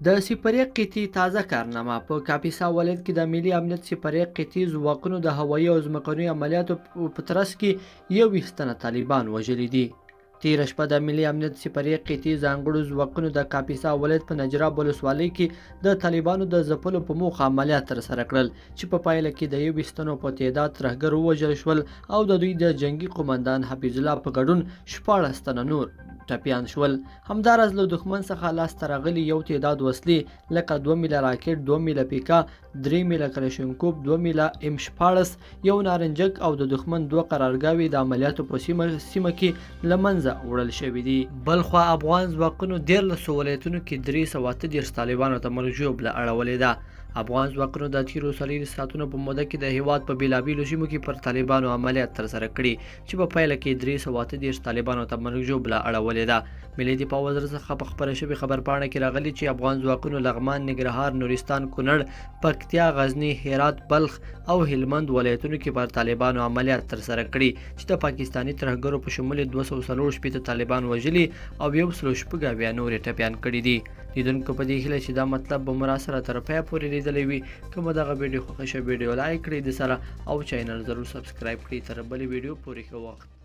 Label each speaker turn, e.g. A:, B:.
A: د سپرې قطي تازه کارنامه په کاپیسا ولایت کې د ملي امنیت سپرې قطي ځواکونو د هوایي او ځمکنیو عملیاتو په ترڅ کې 21 تنه طالبان وژلي دي. تېره شپه د ملي امنیت سپرې قطي ځانګړو ځواکونو د کاپیسا ولایت په نجراب ولسوالۍ کې د طالبانو د ځپلو په موخه عملیات ترسره کړل چې په پایله کې د 21 تنو په تعداد ترهګر ووژل شول او د دوی د جنگي قومندان حفیظ الله په ګډون 14 تنه نور ټپیان شول. همداراز له دښمن څخه لاسته راغلي یو تعداد وسلې لکه 2 میله راکټ، 2 میله پیکا، 3 میله کلشینکوف، 2 میله M14، یو نارنجک او د دښمن 2 قرارګاوې د عملیاتو په سیمه کې له منځه وړل شوي دي. بلخوا افغان ځواکونو 13 ولایتونو کې 338 طالبانو ته مرګ ژوبله اړولې ده. افغان ځواکونو د تیرو 4 ساعتونو په موده کې د هیواد په بیلابیلو سیمو کې پر طالبانو عملیات ترسره کړي چې په پایله کې 338 طالبانو ته مرګ ژوبله اړولې ده. ملي دفاع وزیر څخه په خپره شوې خبرپاڼه کې راغلي چې افغان ځواکونو لغمان، ننګرهار، نورستان، کونړ، پکتیا، غزني، هرات، بلخ او هلمند ولایتونو کې پر طالبانو عملیات ترسره کړي چې د پاکستاني ترهګرو په شمول 240 طالبان وژلي او 114 نور ټپیان کړي دي. لیدونکو په دې هیله چې دا مطلب به مو راسره تر پایه پورې لیدلی وي. که مو دغه ویډیو خوښه شوه ویډیو لایک کړئ د سره او چینل ضرور سبسکرایب کړئ. تر بلې ویډیو پورې ښه وخت.